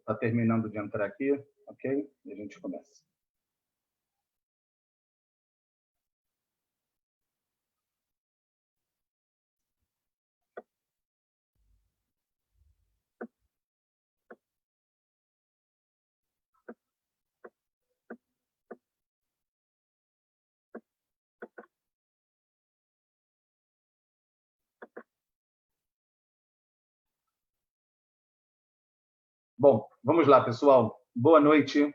Está terminando de entrar aqui, ok? E a gente começa. Bom, vamos lá, pessoal. Boa noite.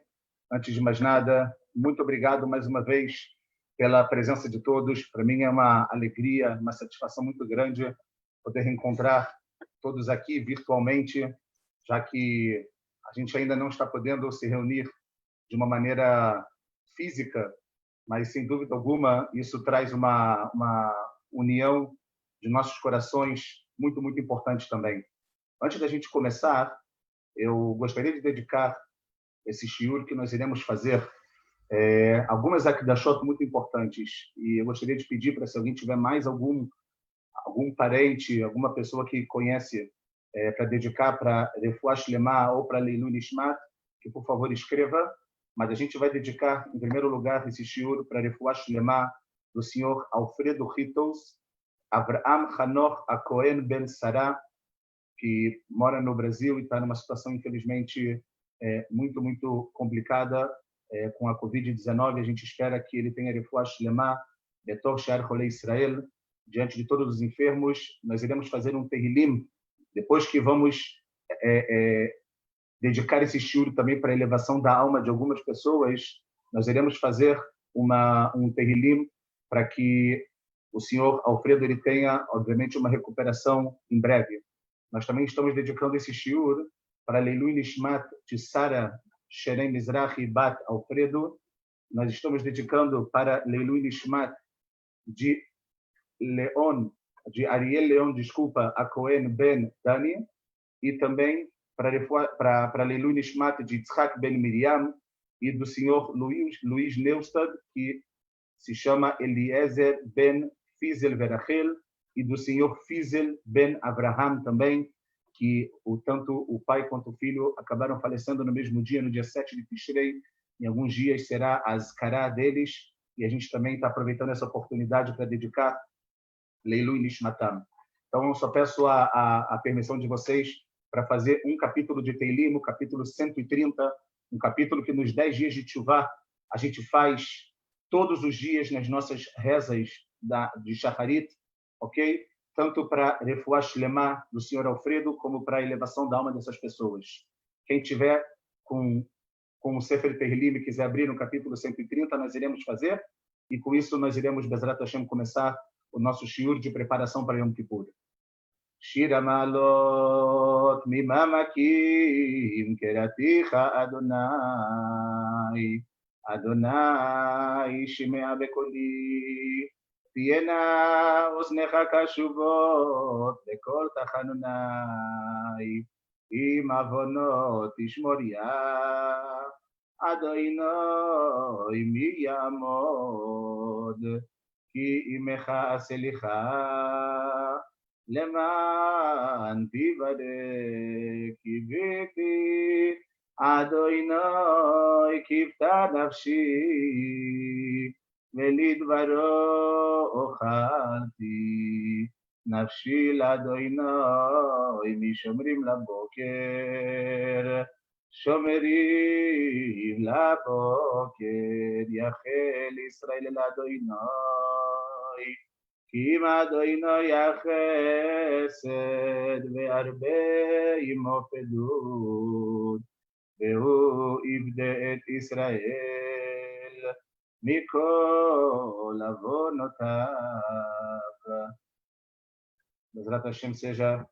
Antes de mais nada, muito obrigado mais uma vez pela presença de todos. Para mim é uma alegria, uma satisfação muito grande poder reencontrar todos aqui virtualmente, já que a gente ainda não está podendo se reunir de uma maneira física, mas, sem dúvida alguma, isso traz uma união de nossos corações muito, muito importante também. Antes da gente começar, eu gostaria de dedicar esse shiur que nós iremos fazer algumas akdashot muito importantes. E eu gostaria de pedir para, se alguém tiver mais algum parente, alguma pessoa que conhece, para dedicar para Refuah Shlema ou para Leilui Nishmat, que, por favor, escreva. Mas a gente vai dedicar, em primeiro lugar, esse shiur para Refuah Shlema do senhor Alfredo Ritos, Avraham Hanoch Acohen Ben Sarah, que mora no Brasil e está numa situação, infelizmente, muito, muito complicada com a Covid-19. A gente espera que ele tenha Refuah Shlema, Betor She'ar Cholei Israel, diante de todos os enfermos. Nós iremos fazer um Tehillim, depois que vamos dedicar esse shiur também para a elevação da alma de algumas pessoas. Nós iremos fazer um Tehillim para que o senhor Alfredo ele tenha, obviamente, uma recuperação em breve. Nós também estamos dedicando esse shiur para Leilui Nishmat de Sara Sherem Mizrahi Bat Alfredo. Nós estamos dedicando para Leilui Nishmat de Ariel Leon, desculpa, a Cohen Ben Dani, e também para Leilui Nishmat de Yitzhak Ben Miriam e do senhor Luiz Neustad, que se chama Eliezer Ben Fizel Verachel, e do senhor Fizel Ben Abraham também, que tanto o pai quanto o filho acabaram falecendo no mesmo dia, no dia 7 de Tishrei. Em alguns dias será a Azkará deles, e a gente também está aproveitando essa oportunidade para dedicar Leilui Nishmatam. Então, eu só peço a permissão de vocês para fazer um capítulo de Teilim, o capítulo 130, um capítulo que nos 10 dias de Teshuvah a gente faz todos os dias nas nossas rezas de Shacharit, ok? Tanto para Refuah Shlema do senhor Alfredo, como para a elevação da alma dessas pessoas. Quem tiver com o Sefer Tehillim e quiser abrir no capítulo 130, nós iremos fazer, e com isso nós iremos, Bezrat Hashem, começar o nosso shiur de preparação para Yom Kippur. Shir Amalot Mimamakim Keraticha Adonai Adonai Shimea Bekoli תהיינה אוזניך קשובות לכל תחנוני, עם עוונות תשמוריה, אדוני מי יעמוד, כי עמך סליחה, למען תיבדק קיוויתי, אדוני קיוותה נפשי, ולדברו אוכלתי, נפשי לאדוני משומרים לבוקר, שומרים לבוקר, יחל ישראל לאדוני, כי אם אדוני יחסד והרבה עמו פדות, והוא יפדה את ישראל מכל עוונותיו. Bezrat Hashem seja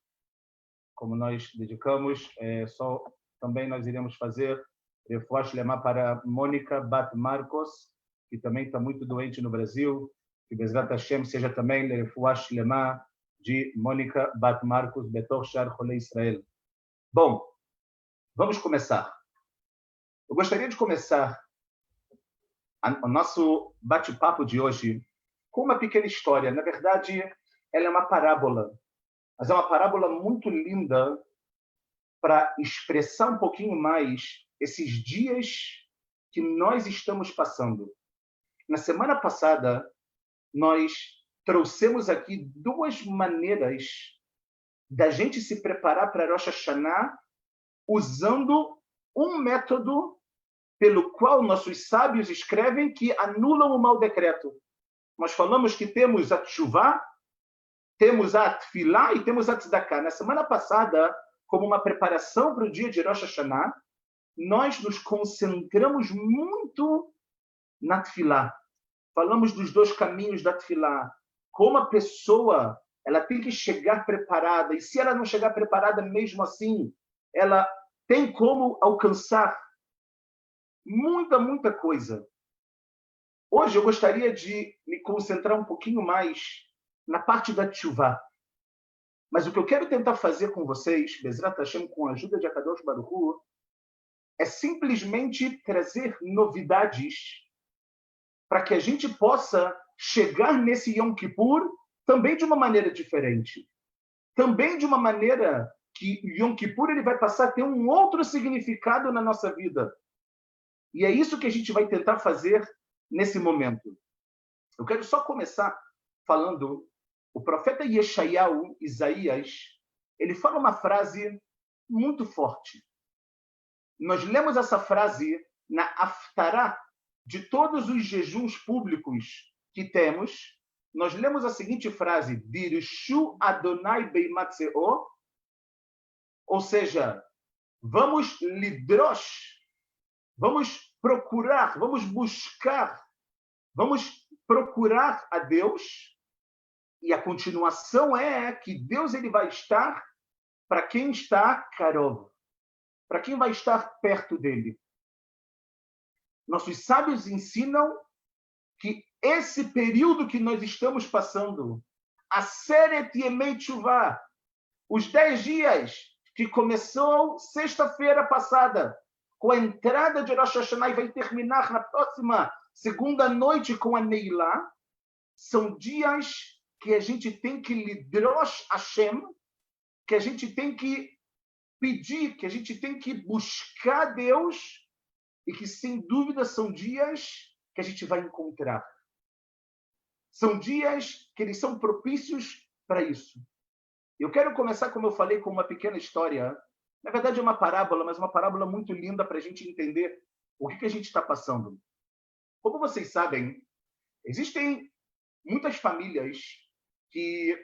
como nós dedicamos, só também nós iremos fazer Refuah Shlema para Mônica Bat Marcos, que também está muito doente no Brasil, que Bezrat Hashem seja também Refuah Shlema de Mônica Bat Marcos, Betor She'ar Cholei Israel. Bom, vamos começar. Eu gostaria de começar o nosso bate-papo de hoje com uma pequena história. Na verdade, ela é uma parábola, mas é uma parábola muito linda para expressar um pouquinho mais esses dias que nós estamos passando. Na semana passada, nós trouxemos aqui duas maneiras da gente se preparar para Rosh Hashanah usando um método pelo qual nossos sábios escrevem que anulam o mau decreto. Nós falamos que temos a Teshuvah, temos a Tefilá e temos a Tzedakah. Na semana passada, como uma preparação para o dia de Rosh Hashanah, nós nos concentramos muito na Tefilá. Falamos dos dois caminhos da Tefilá. Como a pessoa ela tem que chegar preparada. E se ela não chegar preparada mesmo assim, ela tem como alcançar muita coisa. Hoje eu gostaria de me concentrar um pouquinho mais na parte da Teshuvah. Mas o que eu quero tentar fazer com vocês, Bezrat Hashem, com a ajuda de Akadosh Baruch Hu, é simplesmente trazer novidades para que a gente possa chegar nesse Yom Kippur também de uma maneira diferente. Também de uma maneira que Yom Kippur ele vai passar a ter um outro significado na nossa vida. E é isso que a gente vai tentar fazer nesse momento. Eu quero só começar falando, o profeta Yeshayahu, Isaías, ele fala uma frase muito forte. Nós lemos essa frase na Haftarah de todos os jejuns públicos que temos. Nós lemos a seguinte frase, Dirshu Adonai Beimatzeo, ou seja, vamos lidrosh, vamos procurar, vamos buscar, vamos procurar a Deus, e a continuação é que Deus ele vai estar para quem está karov, para quem vai estar perto dele. Nossos sábios ensinam que esse período que nós estamos passando, a Aseret Yemei Teshuvah, os 10 dias que começou sexta-feira passada, com a entrada de Rosh Hashanah e vai terminar na próxima segunda noite com a Neilá, são dias que a gente tem que lidrosh Hashem, que a gente tem que pedir, que a gente tem que buscar Deus, e que, sem dúvida, são dias que a gente vai encontrar. São dias que eles são propícios para isso. Eu quero começar, como eu falei, com uma pequena história. Na verdade, é uma parábola, mas uma parábola muito linda para a gente entender o que a gente está passando. Como vocês sabem, existem muitas famílias que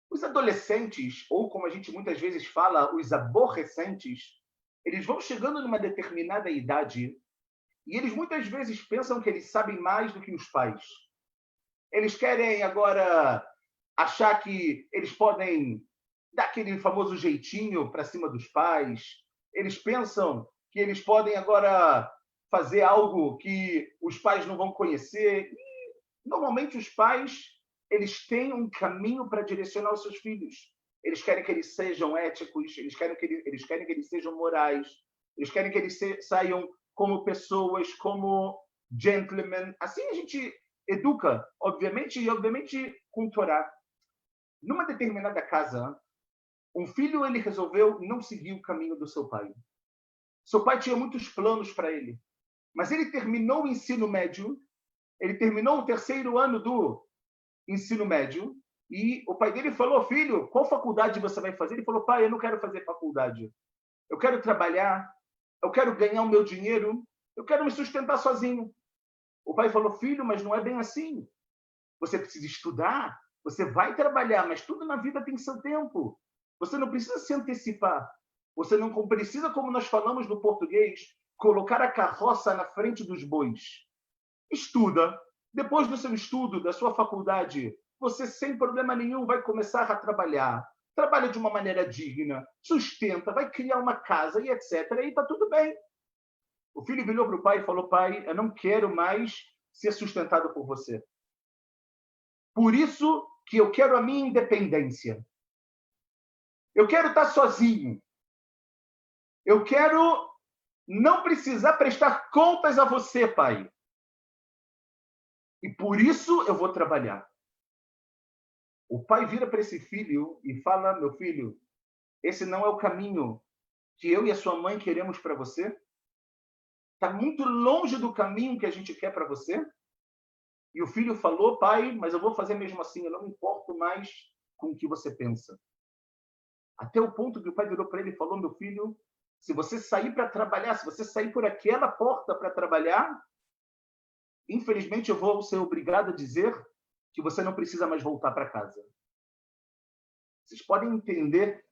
os adolescentes, ou como a gente muitas vezes fala, os aborrecentes, eles vão chegando numa determinada idade e eles muitas vezes pensam que eles sabem mais do que os pais. Eles querem agora achar que eles podem dar aquele famoso jeitinho para cima dos pais. Eles pensam que eles podem agora fazer algo que os pais não vão conhecer. E, normalmente, os pais eles têm um caminho para direcionar os seus filhos. Eles querem que eles sejam éticos, eles querem que eles sejam morais, eles querem que eles saiam como pessoas, como gentlemen. Assim a gente educa, obviamente com Torá. Numa determinada casa, um filho ele resolveu não seguir o caminho do seu pai. Seu pai tinha muitos planos para ele, mas ele terminou o ensino médio, ele terminou o 3º ano do ensino médio, e o pai dele falou, filho, qual faculdade você vai fazer? Ele falou, pai, eu não quero fazer faculdade. Eu quero trabalhar, eu quero ganhar o meu dinheiro, eu quero me sustentar sozinho. O pai falou, filho, mas não é bem assim. Você precisa estudar, você vai trabalhar, mas tudo na vida tem seu tempo. Você não precisa se antecipar. Você não precisa, como nós falamos no português, colocar a carroça na frente dos bois. Estuda. Depois do seu estudo, da sua faculdade, você, sem problema nenhum, vai começar a trabalhar. Trabalha de uma maneira digna, sustenta, vai criar uma casa e etc. E está tudo bem. O filho virou para o pai e falou, pai, eu não quero mais ser sustentado por você. Por isso que eu quero a minha independência. Eu quero estar sozinho. Eu quero não precisar prestar contas a você, pai. E por isso eu vou trabalhar. O pai vira para esse filho e fala, meu filho, Esse não é o caminho que eu e a sua mãe queremos para você? Está muito longe do caminho que a gente quer para você? E o filho falou, pai, mas eu vou fazer mesmo assim, eu não me importo mais com o que você pensa. Até o ponto que o pai virou para ele e falou, meu filho, se você sair para trabalhar, se você sair por aquela porta para trabalhar, infelizmente eu vou ser obrigado a dizer que você não precisa mais voltar para casa. Vocês podem entender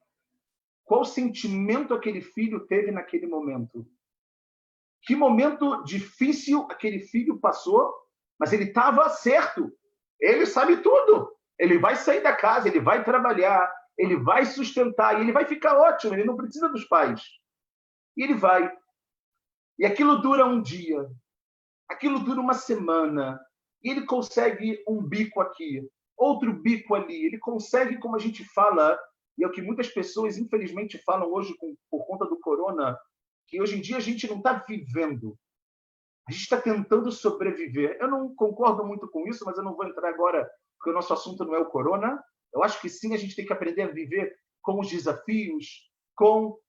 qual sentimento aquele filho teve naquele momento. Que momento difícil aquele filho passou, mas ele estava certo. Ele sabe tudo. Ele vai sair da casa, ele vai trabalhar, ele vai sustentar, e ele vai ficar ótimo, ele não precisa dos pais. E ele vai. E aquilo dura um dia, aquilo dura uma semana, e ele consegue um bico aqui, outro bico ali, ele consegue, como a gente fala, e é o que muitas pessoas, infelizmente, falam hoje por conta do corona, que hoje em dia a gente não está vivendo, a gente está tentando sobreviver. Eu não concordo muito com isso, mas eu não vou entrar agora, porque o nosso assunto não é o corona. Eu acho que sim, a gente tem que aprender a viver com os desafios, com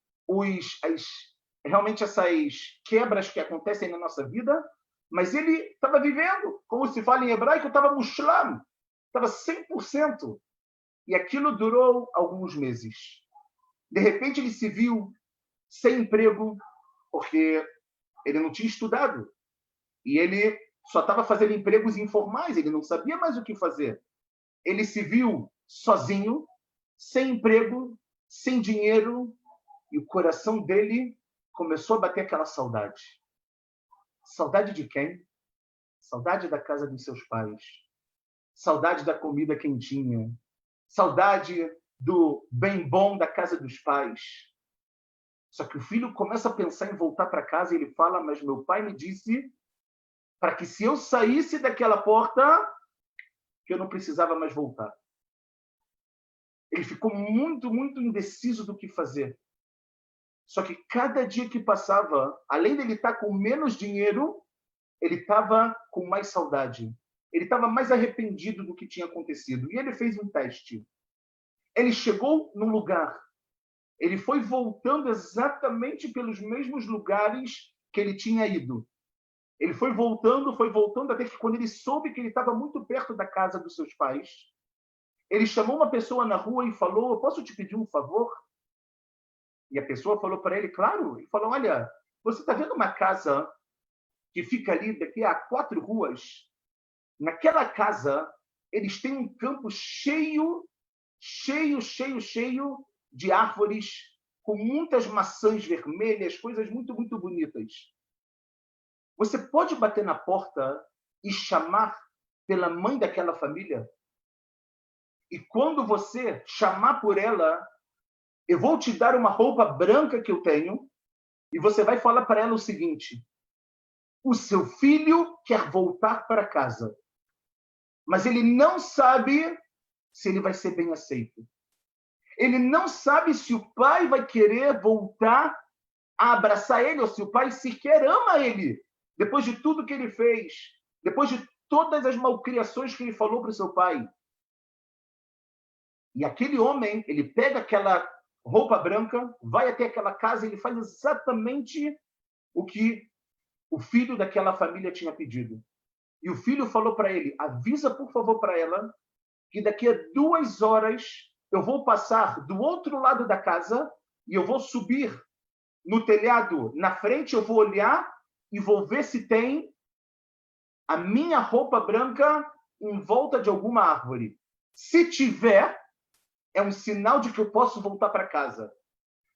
realmente essas quebras que acontecem na nossa vida, mas ele estava vivendo, como se fala em hebraico, estava mushlam, estava 100%. E aquilo durou alguns meses. De repente ele se viu sem emprego, porque ele não tinha estudado. E ele só estava fazendo empregos informais, ele não sabia mais o que fazer. Ele se viu sozinho, sem emprego, sem dinheiro, e o coração dele começou a bater aquela saudade. Saudade de quem? Saudade da casa dos seus pais. Saudade da comida quentinha. Saudade do bem bom da casa dos pais. Só que o filho começa a pensar em voltar para casa e ele fala, mas meu pai me disse para que se eu saísse daquela porta, que eu não precisava mais voltar. Ele ficou muito, muito indeciso do que fazer. Só que cada dia que passava, além dele estar com menos dinheiro, ele estava com mais saudade. Ele estava mais arrependido do que tinha acontecido. E ele fez um teste. Ele chegou num lugar. Ele foi voltando exatamente pelos mesmos lugares que ele tinha ido. Ele foi voltando, até que quando ele soube que ele estava muito perto da casa dos seus pais, ele chamou uma pessoa na rua e falou, posso te pedir um favor? E a pessoa falou para ele, claro. Ele falou, olha, você está vendo uma casa que fica ali daqui a 4 ruas? Naquela casa, eles têm um campo cheio de árvores, com muitas maçãs vermelhas, coisas muito, muito bonitas. Você pode bater na porta e chamar pela mãe daquela família? E quando você chamar por ela, eu vou te dar uma roupa branca que eu tenho, e você vai falar para ela o seguinte, o seu filho quer voltar para casa, mas ele não sabe se ele vai ser bem aceito. Ele não sabe se o pai vai querer voltar a abraçar ele, ou se o pai sequer ama ele, depois de tudo que ele fez, depois de todas as malcriações que ele falou para o seu pai. E aquele homem, ele pega aquela roupa branca, vai até aquela casa e ele faz exatamente o que o filho daquela família tinha pedido. E o filho falou para ele, avisa por favor para ela que daqui a 2 horas eu vou passar do outro lado da casa e eu vou subir no telhado na frente, eu vou olhar e vou ver se tem a minha roupa branca em volta de alguma árvore. Se tiver, é um sinal de que eu posso voltar para casa.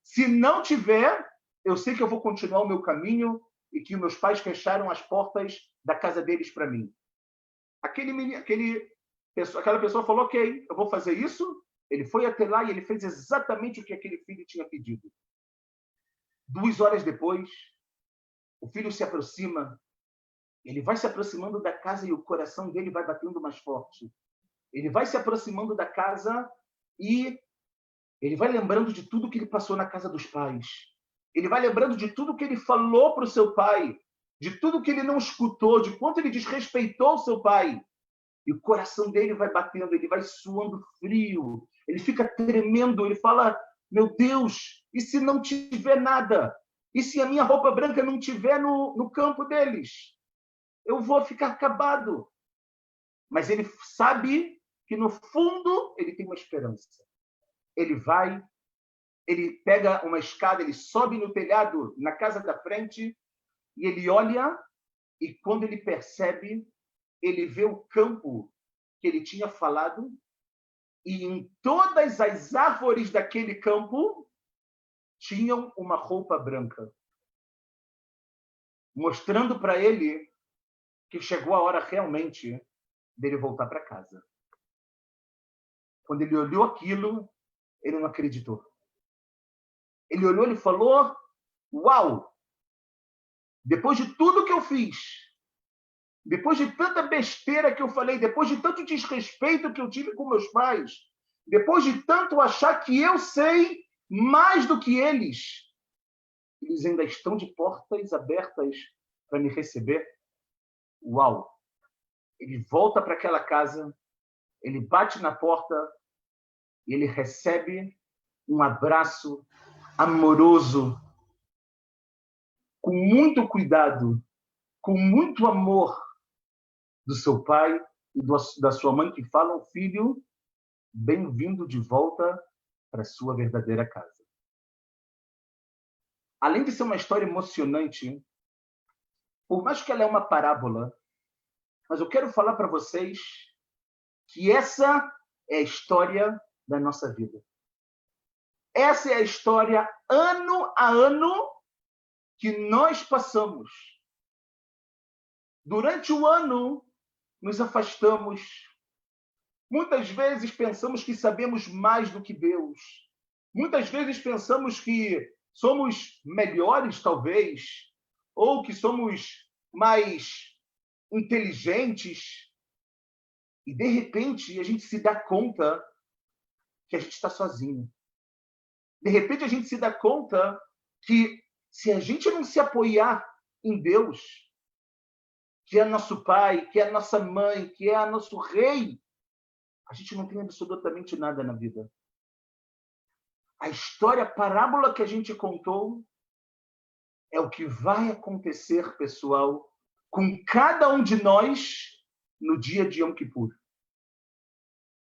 Se não tiver, eu sei que eu vou continuar o meu caminho e que meus pais fecharam as portas da casa deles para mim. Aquela pessoa falou, ok, eu vou fazer isso. Ele foi até lá e ele fez exatamente o que aquele filho tinha pedido. 2 horas depois, o filho se aproxima. Ele vai se aproximando da casa e o coração dele vai batendo mais forte. Ele vai se aproximando da casa e ele vai lembrando de tudo que ele passou na casa dos pais. Ele vai lembrando de tudo que ele falou para o seu pai, de tudo que ele não escutou, de quanto ele desrespeitou o seu pai. E o coração dele vai batendo, ele vai suando frio, ele fica tremendo, ele fala, Meu Deus, e se não tiver nada? E se a minha roupa branca não tiver no campo deles? Eu vou ficar acabado. Mas ele sabe que, no fundo, ele tem uma esperança. Ele pega uma escada, ele sobe no telhado, na casa da frente, e ele olha, e quando ele percebe, ele vê o campo que ele tinha falado, e em todas as árvores daquele campo tinham uma roupa branca, mostrando para ele que chegou a hora realmente dele voltar para casa. Quando ele olhou aquilo, ele não acreditou. Ele olhou e falou: uau! Depois de tudo que eu fiz, depois de tanta besteira que eu falei, depois de tanto desrespeito que eu tive com meus pais, depois de tanto achar que eu sei mais do que eles ainda estão de portas abertas para me receber. Uau! Ele volta para aquela casa, ele bate na porta e ele recebe um abraço amoroso, com muito cuidado, com muito amor do seu pai e da sua mãe, que falam: filho, bem-vindo de volta para a sua verdadeira casa. Além de ser uma história emocionante, por mais que ela é uma parábola, mas eu quero falar para vocês que essa é a história da nossa vida. Essa é a história, ano a ano, que nós passamos. Durante o ano, nos afastamos. Muitas vezes pensamos que sabemos mais do que Deus. Muitas vezes pensamos que somos melhores, talvez, ou que somos mais inteligentes. E, de repente, a gente se dá conta que a gente está sozinho. De repente, a gente se dá conta que, se a gente não se apoiar em Deus, que é nosso pai, que é nossa mãe, que é nosso rei, a gente não tem absolutamente nada na vida. A história, a parábola que a gente contou é o que vai acontecer, pessoal, com cada um de nós no dia de Yom Kippur.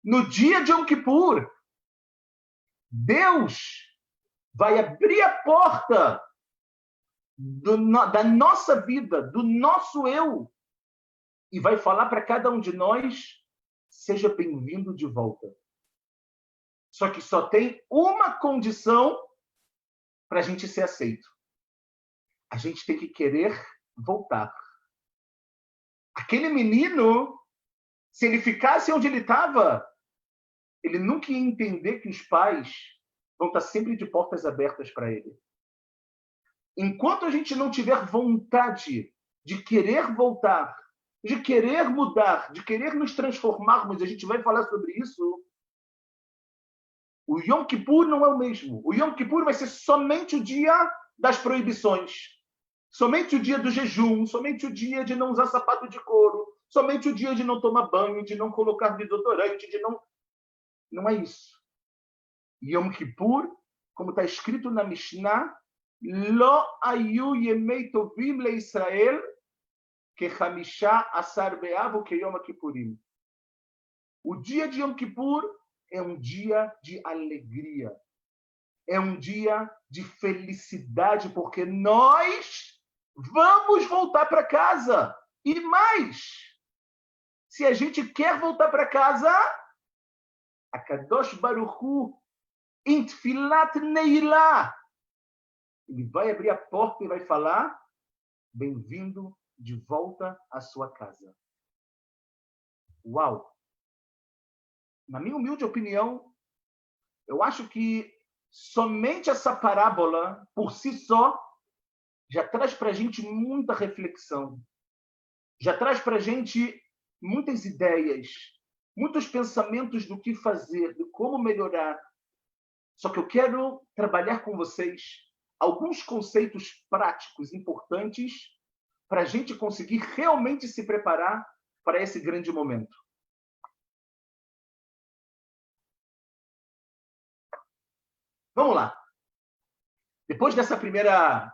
No dia de Yom Kippur, Deus vai abrir a porta da nossa vida, do nosso eu, e vai falar para cada um de nós: seja bem-vindo de volta. Só que só tem uma condição para a gente ser aceito. A gente tem que querer voltar. Aquele menino, se ele ficasse onde ele estava, ele nunca ia entender que os pais vão estar sempre de portas abertas para ele. Enquanto a gente não tiver vontade de querer voltar, de querer mudar, de querer nos transformarmos, a gente vai falar sobre isso, o Yom Kippur não é o mesmo. O Yom Kippur vai ser somente o dia das proibições, somente o dia do jejum, somente o dia de não usar sapato de couro, somente o dia de não tomar banho, de não colocar desodorante, de não... Não é isso. Yom Kippur, como está escrito na Mishnah, Lo ayu yemei tovim leIsrael kechamisha asar be'av keyom Kippurim. O dia de Yom Kippur é um dia de alegria. É um dia de felicidade, porque nós vamos voltar para casa. E mais, se a gente quer voltar para casa, a Kadosh Baruch Hu, in Tfilat Neilah, ele vai abrir a porta e vai falar: bem-vindo de volta à sua casa. Uau! Na minha humilde opinião, eu acho que somente essa parábola, por si só, já traz para a gente muita reflexão. Já traz para a gente muitas ideias, muitos pensamentos do que fazer, de como melhorar. Só que eu quero trabalhar com vocês alguns conceitos práticos importantes para a gente conseguir realmente se preparar para esse grande momento. Vamos lá. Depois dessa primeira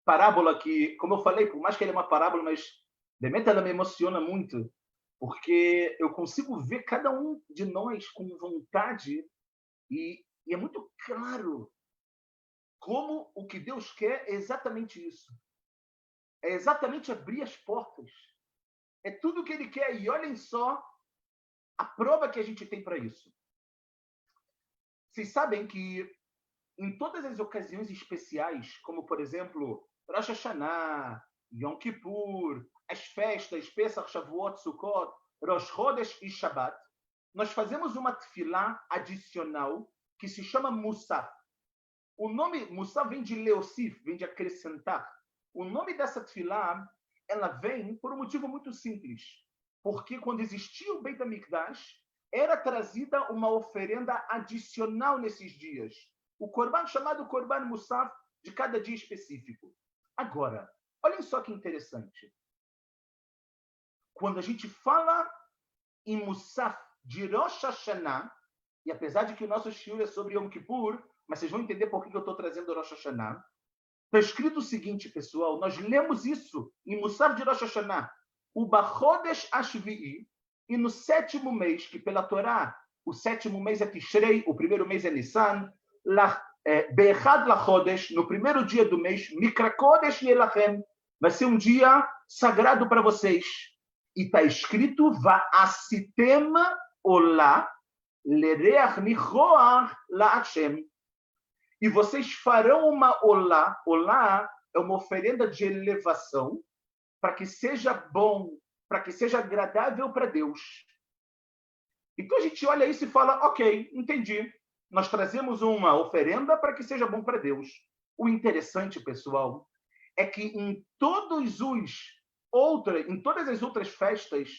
parábola que, como eu falei, por mais que ele é uma parábola, mas realmente ela me emociona muito, porque eu consigo ver cada um de nós com vontade e é muito claro como o que Deus quer é exatamente isso. É exatamente abrir as portas. É tudo o que Ele quer. E olhem só a prova que a gente tem para isso. Vocês sabem que em todas as ocasiões especiais, como, por exemplo, Rosh Hashanah, Yom Kippur, as festas, Pesach, Shavuot, Sukkot, Rosh Chodesh e Shabbat, nós fazemos uma tefilá adicional que se chama Musaf. O nome Musaf vem de Leosif, vem de acrescentar. O nome dessa tefilá, ela vem por um motivo muito simples. Porque quando existia o Beit HaMikdash, era trazida uma oferenda adicional nesses dias. O Korban chamado Korban Musaf de cada dia específico. Agora, olhem só que interessante. Quando a gente fala em Musaf de Rosh Hashanah, e apesar de que o nosso shiur é sobre Yom Kippur, mas vocês vão entender por que eu estou trazendo Rosh Hashanah, está escrito o seguinte, pessoal, nós lemos isso em Musaf de Rosh Hashanah, o Bachodesh Ashvi'i, e no 7º mês, que pela Torá, o 7º mês é Tishrei, o primeiro mês é Nissan, Be'echad Lachodesh, no primeiro dia do mês, Mikra Kodesh Yelachem, vai ser um dia sagrado para vocês. E está escrito, Va'asitem Olá, Lereach Nichoach La'Hashem. E vocês farão uma olá. Olá é uma oferenda de elevação para que seja bom, para que seja agradável para Deus. Então a gente olha isso e fala, ok, entendi. Nós trazemos uma oferenda para que seja bom para Deus. O interessante, pessoal, é que em todas as outras festas,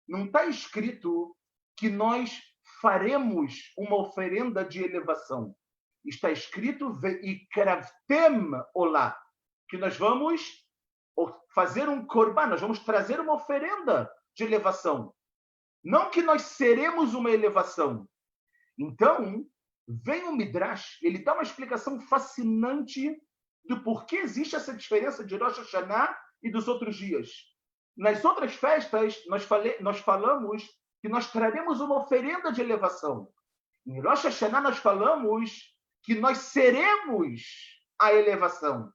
não está escrito que nós faremos uma oferenda de elevação. Está escrito Ve'ikravtem Olá, que nós vamos fazer um korban, nós vamos trazer uma oferenda de elevação. Não que nós seremos uma elevação. Então, vem o Midrash, ele dá uma explicação fascinante do porquê existe essa diferença de Rosh Hashanah e dos outros dias. Nas outras festas, nós falamos que nós traremos uma oferenda de elevação. Em Rosh Hashanah, nós falamos que nós seremos a elevação.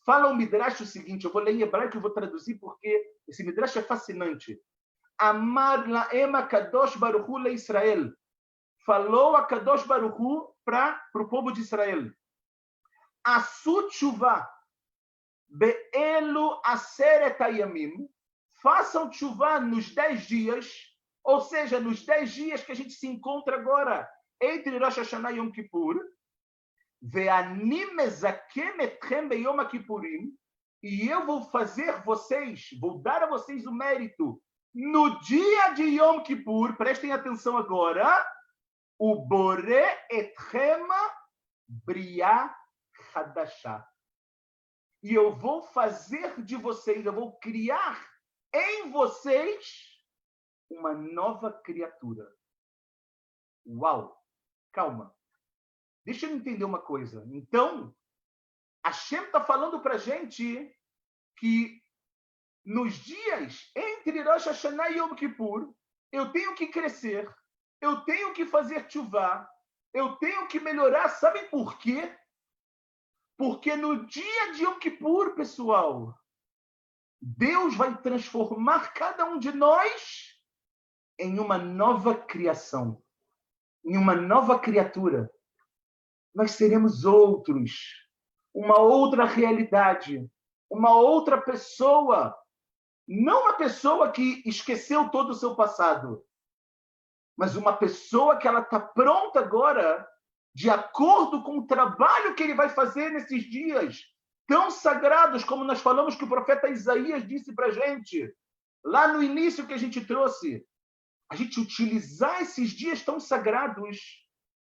Fala o Midrash o seguinte, eu vou ler em hebraico e vou traduzir porque esse Midrash é fascinante. Amar laem HaKadosh Baruch Hu leIsrael. Falou a Kadosh Baruch Hu para o povo de Israel. Asu tshuva be'elu aseret hayamim. Façam tshuva nos 10 dias, ou seja, nos 10 dias que a gente se encontra agora entre Rosh Hashanah e Yom Kippur. Ve'ani mezakem etchem beyom Kippurim. E eu vou dar a vocês o mérito no dia de Yom Kippur. Prestem atenção agora. O Boré etchem briá hadashá. E eu vou fazer de vocês, eu vou criar em vocês uma nova criatura. Uau! Calma. Deixa eu entender uma coisa. Então, Hashem está falando para a gente que nos dias entre Rosh Hashanah e Yom Kippur, eu tenho que crescer, eu tenho que fazer tchuvá, eu tenho que melhorar. Sabem por quê? Porque no dia de Yom Kippur, pessoal, Deus vai transformar cada um de nós em uma nova criação, em uma nova criatura. Nós seremos outros, uma outra realidade, uma outra pessoa. Não uma pessoa que esqueceu todo o seu passado, mas uma pessoa que ela está pronta agora, de acordo com o trabalho que ele vai fazer nesses dias tão sagrados, como nós falamos que o profeta Isaías disse para a gente, lá no início que a gente trouxe, a gente utilizar esses dias tão sagrados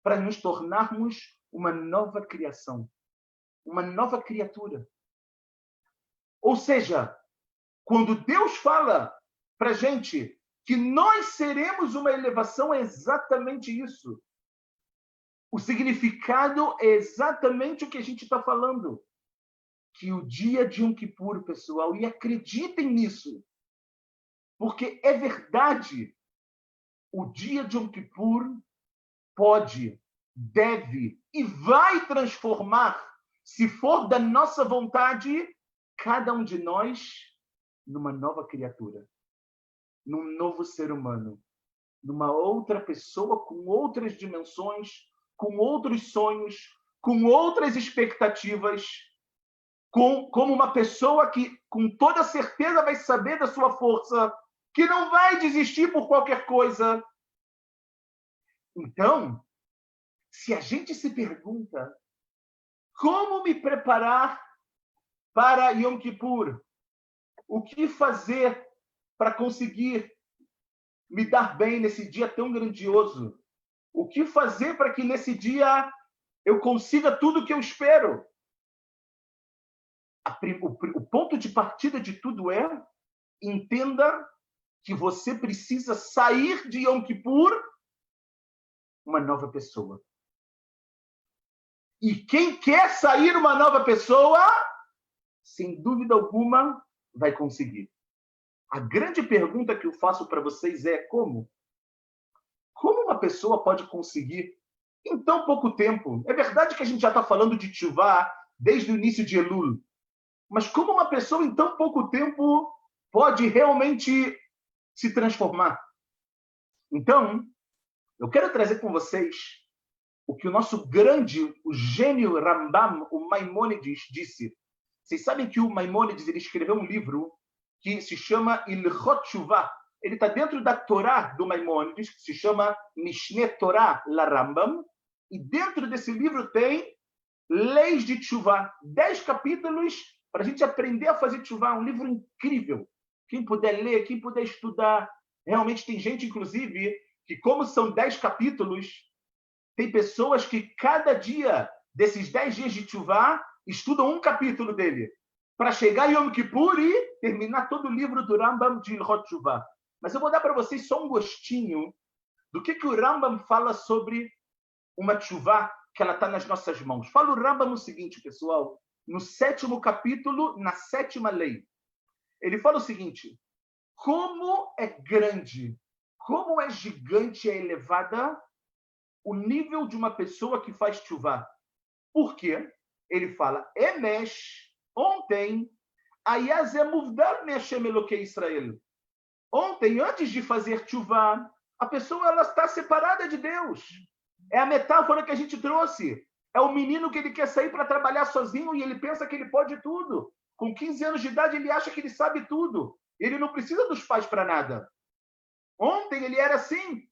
para nos tornarmos uma nova criação, uma nova criatura. Ou seja, quando Deus fala para a gente que nós seremos uma elevação, é exatamente isso. O significado é exatamente o que a gente está falando. Que o dia de Yom Kippur, pessoal, e acreditem nisso, porque é verdade, o dia de Yom Kippur pode, deve e vai transformar, se for da nossa vontade, cada um de nós numa nova criatura, num novo ser humano, numa outra pessoa com outras dimensões, com outros sonhos, com outras expectativas, como uma pessoa que com toda certeza vai saber da sua força, que não vai desistir por qualquer coisa. Então, se a gente se pergunta como me preparar para Yom Kippur, o que fazer para conseguir me dar bem nesse dia tão grandioso, o que fazer para que nesse dia eu consiga tudo o que eu espero, o ponto de partida de tudo é: entenda que você precisa sair de Yom Kippur uma nova pessoa. E quem quer sair uma nova pessoa, sem dúvida alguma, vai conseguir. A grande pergunta que eu faço para vocês é como? Como uma pessoa pode conseguir em tão pouco tempo? É verdade que a gente já está falando de Teshuvah desde o início de Elul, mas como uma pessoa em tão pouco tempo pode realmente se transformar? Então, eu quero trazer com vocês o que o nosso grande, o gênio Rambam, o Maimônides, disse. Vocês sabem que o Maimônides ele escreveu um livro que se chama Ilhot Teshuvah. Ele está dentro da Torá do Maimônides, que se chama Mishneh Torah la Rambam, e dentro desse livro tem Leis de Teshuvah, 10 capítulos para a gente aprender a fazer Teshuvah, um livro incrível. Quem puder ler, quem puder estudar, realmente tem gente, inclusive, que como são 10 capítulos, tem pessoas que cada dia desses 10 dias de Teshuvah estudam um capítulo dele, para chegar em Yom Kippur e terminar todo o livro do Rambam de Ilhot Teshuvah. Mas eu vou dar para vocês só um gostinho do que o Rambam fala sobre uma Teshuvah que ela está nas nossas mãos. Fala o Rambam o seguinte, pessoal, no 7º capítulo, na 7ª lei. Ele fala o seguinte: como é grande, como é gigante e elevada o nível de uma pessoa que faz Teshuvah. Por quê? Ele fala, Emesh, ontem, Ayazé Muvdar Meshem Elokei Israel. Ontem, antes de fazer Teshuvah, a pessoa ela está separada de Deus. É a metáfora que a gente trouxe. É o menino que ele quer sair para trabalhar sozinho e ele pensa que ele pode tudo. Com 15 anos de idade, ele acha que ele sabe tudo. Ele não precisa dos pais para nada. Ontem ele era assim.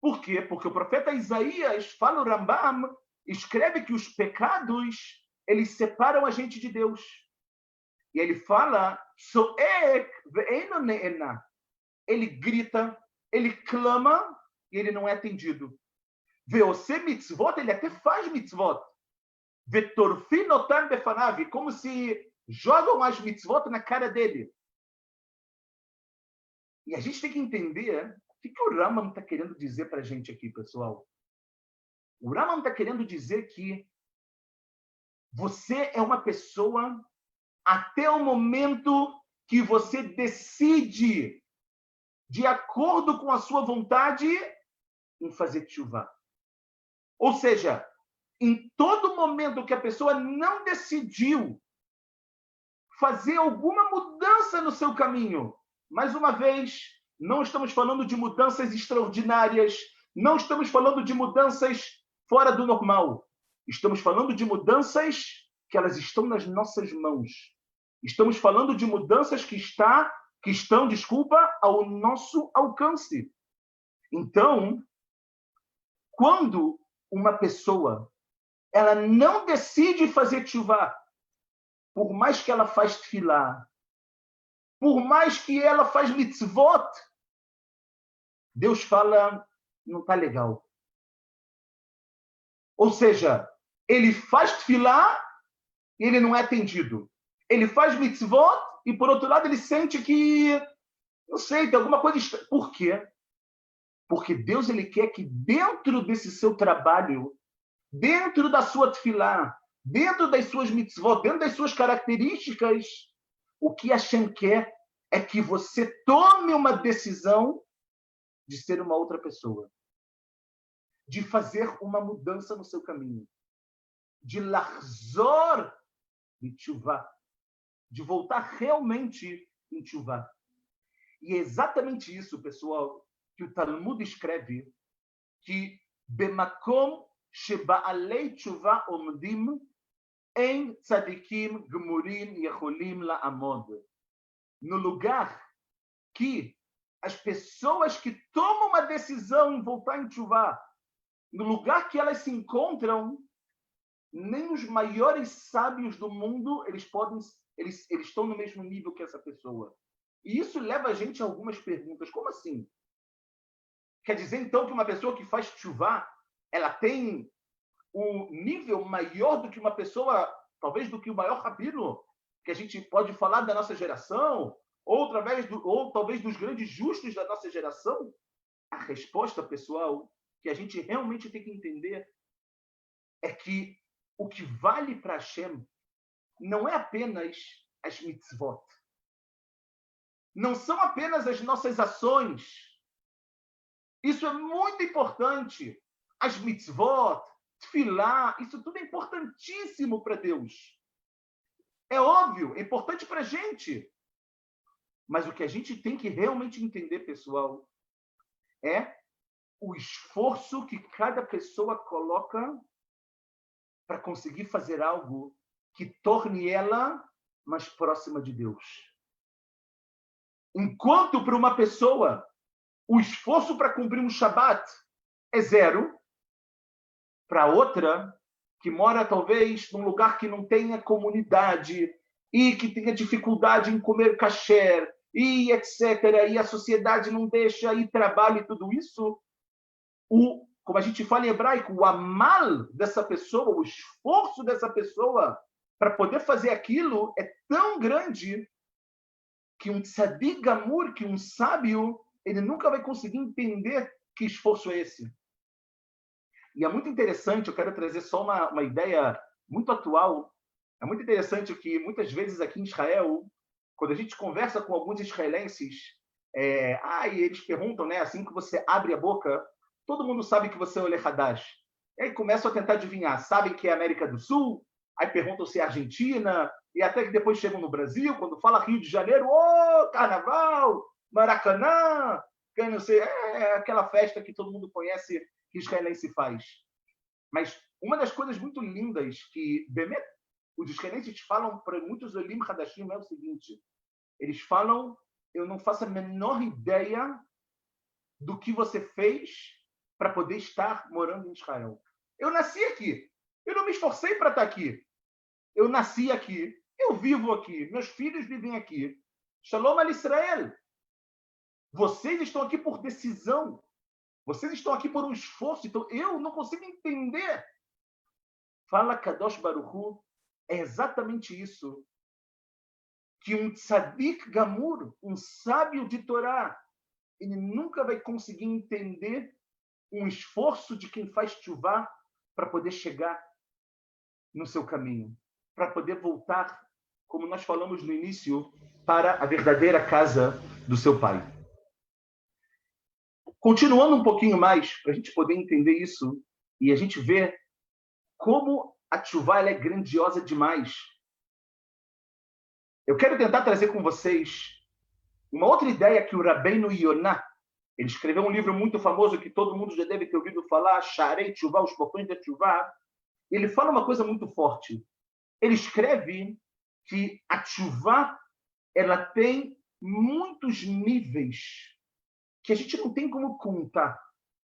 Por quê? Porque o profeta Isaías, fala o Rambam, escreve que os pecados, eles separam a gente de Deus. E ele fala, ele grita, ele clama e ele não é atendido. Veose mitzvot, ele até faz mitzvot. Vetorfinotan befanav, como se jogam as mitzvot na cara dele. E a gente tem que entender o que o Rambam está querendo dizer para a gente aqui, pessoal. O Rambam está querendo dizer que você é uma pessoa até o momento que você decide, de acordo com a sua vontade, em fazer teshuvah. Ou seja, em todo momento que a pessoa não decidiu fazer alguma mudança no seu caminho, mais uma vez, não estamos falando de mudanças extraordinárias, não estamos falando de mudanças fora do normal. Estamos falando de mudanças que elas estão nas nossas mãos. Estamos falando de mudanças que estão, ao nosso alcance. Então, quando uma pessoa ela não decide fazer teshuvah, por mais que ela faz tefilá, por mais que ela faz mitzvot, Deus fala, não está legal. Ou seja, ele faz tefilá e ele não é atendido. Ele faz mitzvot e, por outro lado, ele sente que, não sei, tem alguma coisa estranha. Por quê? Porque Deus ele quer que dentro desse seu trabalho dentro da sua tefilá, dentro das suas mitzvot, dentro das suas características, o que Hashem quer é que você tome uma decisão de ser uma outra pessoa, de fazer uma mudança no seu caminho, de lahzor de tchuvá, de voltar realmente em tchuvá. E é exatamente isso, pessoal, que o Talmud escreve, que bemakom sheba'alei tchuvá omdim em tzadikim gmurim yecholim la'amod. No lugar que as pessoas que tomam uma decisão em voltar em tchuvá, no lugar que elas se encontram, nem os maiores sábios do mundo eles estão no mesmo nível que essa pessoa. E isso leva a gente a algumas perguntas. Como assim? Quer dizer, então, que uma pessoa que faz tchuvá, ela tem um nível maior do que uma pessoa, talvez do que o maior rabino, que a gente pode falar da nossa geração, ou talvez dos grandes justos da nossa geração? A resposta, pessoal, que a gente realmente tem que entender é que o que vale para Hashem não é apenas as mitzvot. Não são apenas as nossas ações. Isso é muito importante. As mitzvot, tefilá, isso tudo é importantíssimo para Deus. É óbvio, é importante para a gente. Mas o que a gente tem que realmente entender, pessoal, é o esforço que cada pessoa coloca para conseguir fazer algo que torne ela mais próxima de Deus. Enquanto para uma pessoa o esforço para cumprir um Shabat é zero, para outra, que mora talvez num lugar que não tenha comunidade e que tenha dificuldade em comer kasher, e etc., e a sociedade não deixa ir trabalho e tudo isso, como a gente fala em hebraico, o amal dessa pessoa, o esforço dessa pessoa para poder fazer aquilo é tão grande que um tzadik gamur, que um sábio, ele nunca vai conseguir entender que esforço é esse. E é muito interessante, eu quero trazer só uma ideia muito atual. É muito interessante que muitas vezes aqui em Israel, quando a gente conversa com alguns israelenses, e eles perguntam, né, assim que você abre a boca, todo mundo sabe que você é Oleh Hadash. E aí começam a tentar adivinhar, sabem que é América do Sul, aí perguntam se é Argentina, e até que depois chegam no Brasil, quando fala Rio de Janeiro, Carnaval, Maracanã, que não sei, aquela festa que todo mundo conhece que israelense faz. Mas uma das coisas muito lindas que os israelenses falam para muitos Olim Hadashim é o seguinte, eles falam, eu não faço a menor ideia do que você fez para poder estar morando em Israel. Eu nasci aqui, eu não me esforcei para estar aqui. Eu nasci aqui, eu vivo aqui, meus filhos vivem aqui. Shalom al Israel. Vocês estão aqui por decisão. Vocês estão aqui por um esforço. Então, eu não consigo entender. Fala Kadosh Baruch Hu, é exatamente isso. Que um tzadik gamur, um sábio de Torá, ele nunca vai conseguir entender um esforço de quem faz tchuvá para poder chegar no seu caminho, para poder voltar, como nós falamos no início, para a verdadeira casa do seu pai. Continuando um pouquinho mais, para a gente poder entender isso, e a gente ver como a tchuvá é grandiosa demais. Eu quero tentar trazer com vocês uma outra ideia que o Rabbeinu Yonah, ele escreveu um livro muito famoso que todo mundo já deve ter ouvido falar, Sharei Tchuvá, os portões da tchuvá. Ele fala uma coisa muito forte. Ele escreve que a tchuvá, ela tem muitos níveis que a gente não tem como contar.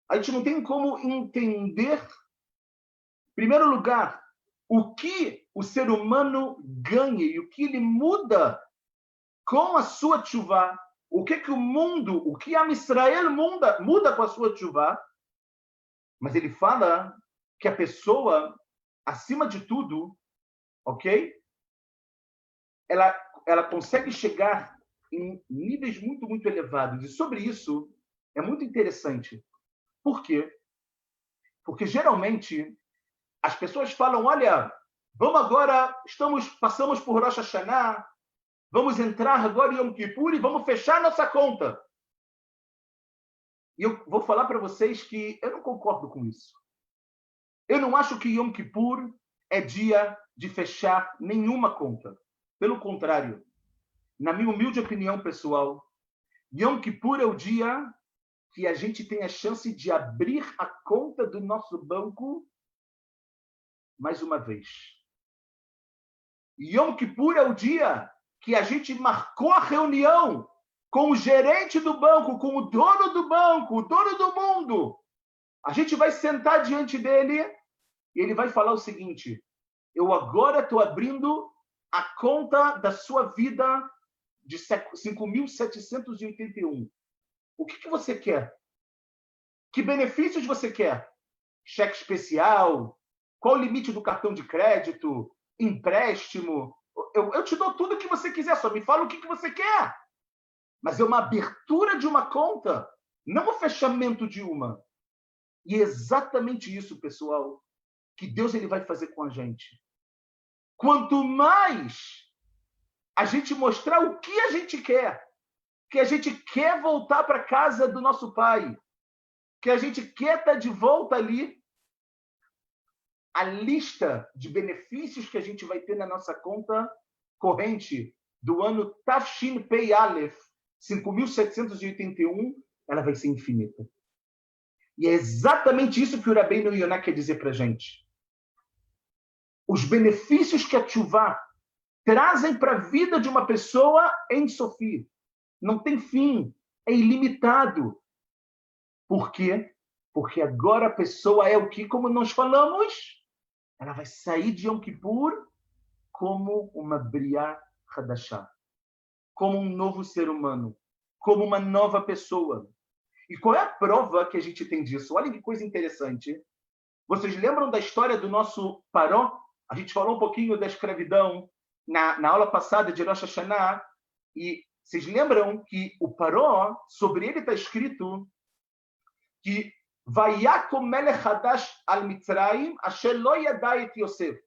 A gente não tem como entender, em primeiro lugar, o que o ser humano ganha e o que ele muda com a sua tchuvá. O que o mundo, o que a Israel muda com a sua tchuvá. Mas ele fala que a pessoa, acima de tudo, ok? Ela consegue chegar em níveis muito, muito elevados. E sobre isso, é muito interessante. Por quê? Porque, geralmente, As pessoas falam, olha, vamos agora, passamos por Rosh Hashanah, vamos entrar agora em Yom Kippur e vamos fechar nossa conta. E eu vou falar para vocês que eu não concordo com isso. Eu não acho que Yom Kippur é dia de fechar nenhuma conta. Pelo contrário, na minha humilde opinião pessoal, Yom Kippur é o dia que a gente tem a chance de abrir a conta do nosso banco mais uma vez. Yom Kippur é o dia que a gente marcou a reunião com o gerente do banco, com o dono do banco, o dono do mundo. A gente vai sentar diante dele e ele vai falar o seguinte: eu agora estou abrindo a conta da sua vida de 5.781. O que você quer? Que benefícios você quer? Cheque especial? Qual o limite do cartão de crédito? Empréstimo? Eu te dou tudo o que você quiser, só me fala o que você quer. Mas é uma abertura de uma conta, não o fechamento de uma. E é exatamente isso, pessoal, que Deus ele vai fazer com a gente. Quanto mais a gente mostrar o que a gente quer, que a gente quer voltar para a casa do nosso Pai, que a gente quer estar de volta ali, a lista de benefícios que a gente vai ter na nossa conta corrente do ano Tafshin Pei Aleph, 5.781, ela vai ser infinita. E é exatamente isso que o Rabbeinu Yonah quer dizer para a gente. Os benefícios que a Teshuvah trazem para a vida de uma pessoa em Sofi não tem fim, é ilimitado. Por quê? Porque agora a pessoa é o que, como nós falamos, ela vai sair de Yom Kippur como uma Briá Hadashah, como um novo ser humano, como uma nova pessoa. E qual é a prova que a gente tem disso? Olha que coisa interessante. Vocês lembram da história do nosso Paró? A gente falou um pouquinho da escravidão na aula passada de Rosh Hashanah. E vocês lembram que o Paró, sobre ele está escrito que Vayakom melech hadash al Mitzrayim asher lo yada et Yosef,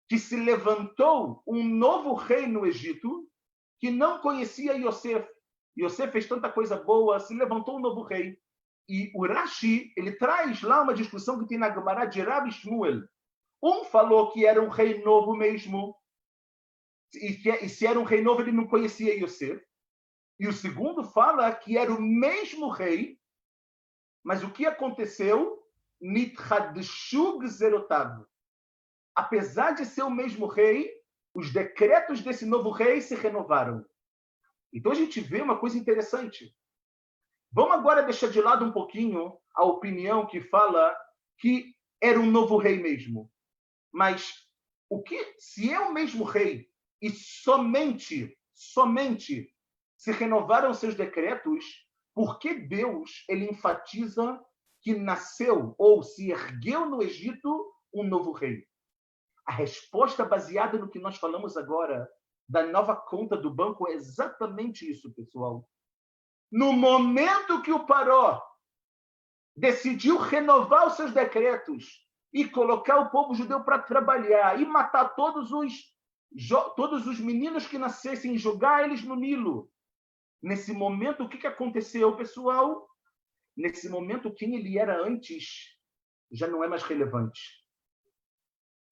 que se levantou um novo rei no Egito que não conhecia Yosef. Yosef fez tanta coisa boa, se levantou um novo rei. E o Rashi, ele traz lá uma discussão que tem na Gemara de Rav Shmuel. Um falou que era um rei novo mesmo, e se era um rei novo, ele não conhecia Yosef. E o segundo fala que era o mesmo rei, mas o que aconteceu? Nitchadeshu gzerotav. Apesar de ser o mesmo rei, os decretos desse novo rei se renovaram. Então a gente vê uma coisa interessante. Vamos agora deixar de lado um pouquinho a opinião que fala que era um novo rei mesmo. Mas se é o mesmo rei e somente se renovaram seus decretos, por que Deus ele enfatiza que nasceu ou se ergueu no Egito um novo rei? A resposta baseada no que nós falamos agora, da nova conta do banco, é exatamente isso, pessoal. No momento que o Paró decidiu renovar os seus decretos e colocar o povo judeu para trabalhar e matar todos os meninos que nascessem e jogar eles no Nilo, nesse momento, o que aconteceu, pessoal? Nesse momento, quem ele era antes já não é mais relevante.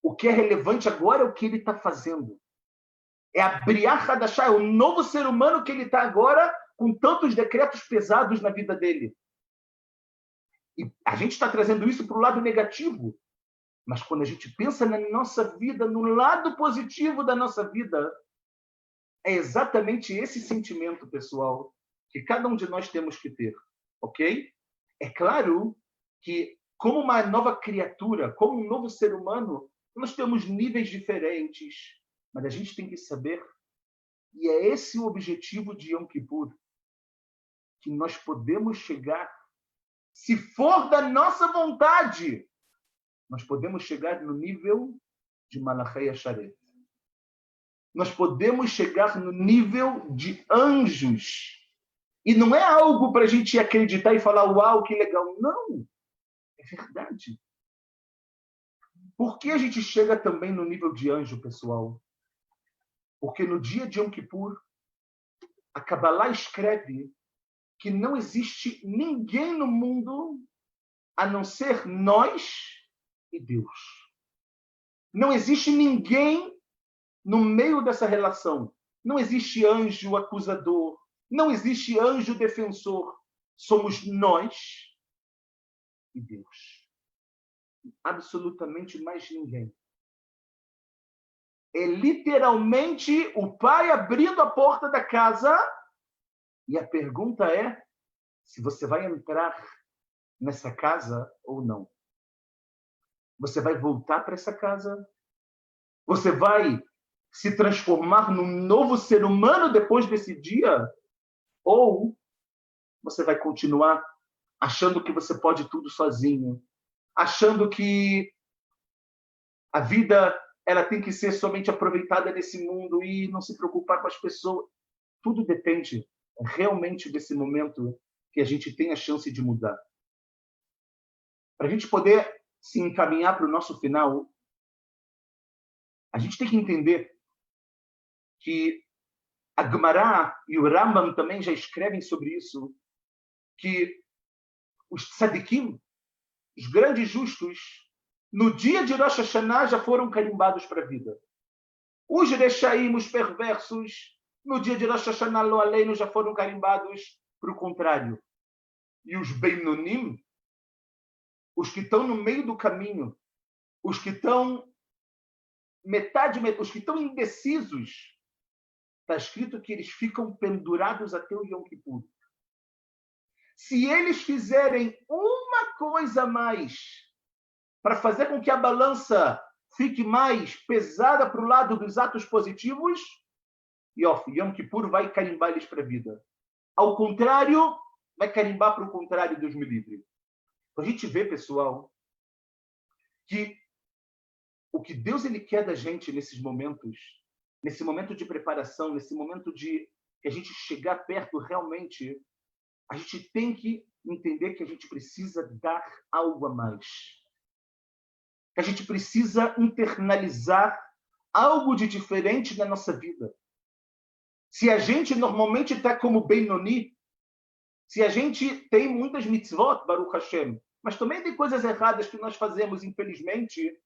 O que é relevante agora é o que ele está fazendo. É a Briá Hadashah, é o novo ser humano que ele está agora, com tantos decretos pesados na vida dele. E a gente está trazendo isso para o lado negativo. Mas quando a gente pensa na nossa vida, no lado positivo da nossa vida, é exatamente esse sentimento, pessoal, que cada um de nós temos que ter. Ok? É claro que, como uma nova criatura, como um novo ser humano, nós temos níveis diferentes, mas a gente tem que saber, e é esse o objetivo de Yom Kippur, que nós podemos chegar, se for da nossa vontade, nós podemos chegar no nível de Malachei Asharet. Nós podemos chegar no nível de anjos. E não é algo para a gente acreditar e falar, uau, que legal. Não, é verdade. Por que a gente chega também no nível de anjo, pessoal? Porque no dia de Yom Kippur, a Kabbalah escreve que não existe ninguém no mundo a não ser nós e Deus. Não existe ninguém no meio dessa relação. Não existe anjo acusador. Não existe anjo defensor. Somos nós e Deus. Absolutamente mais ninguém. É literalmente o pai abrindo a porta da casa e a pergunta é se você vai entrar nessa casa ou não. Você vai voltar para essa casa? Você vai se transformar num novo ser humano depois desse dia? Ou você vai continuar achando que você pode tudo sozinho? Achando que a vida ela tem que ser somente aproveitada nesse mundo e não se preocupar com as pessoas? Tudo depende realmente desse momento que a gente tem a chance de mudar. Para a gente poder se encaminhar para o nosso final, a gente tem que entender que a Gemara e o Rambam também já escrevem sobre isso, que os tzadikim, os grandes justos, no dia de Rosh Hashanah já foram carimbados para a vida. Os rechaim, os perversos, no dia de Rosh Hashanah lo aleinu já foram carimbados para o contrário. E os Beinonim, os que estão no meio do caminho, os que estão os que estão indecisos, está escrito que eles ficam pendurados até o Yom Kippur. Se eles fizerem uma coisa a mais para fazer com que a balança fique mais pesada para o lado dos atos positivos, e Yom Kippur vai carimbar eles para a vida. Ao contrário, vai carimbar para o contrário, Deus me livre. A gente vê, pessoal, que o que Deus ele quer da gente nesses momentos, nesse momento de preparação, nesse momento de que a gente chegar perto realmente, a gente tem que entender que a gente precisa dar algo a mais. Que a gente precisa internalizar algo de diferente na nossa vida. Se a gente normalmente está como Benoni, se a gente tem muitas mitzvot, Baruch Hashem, mas também tem coisas erradas que nós fazemos, infelizmente,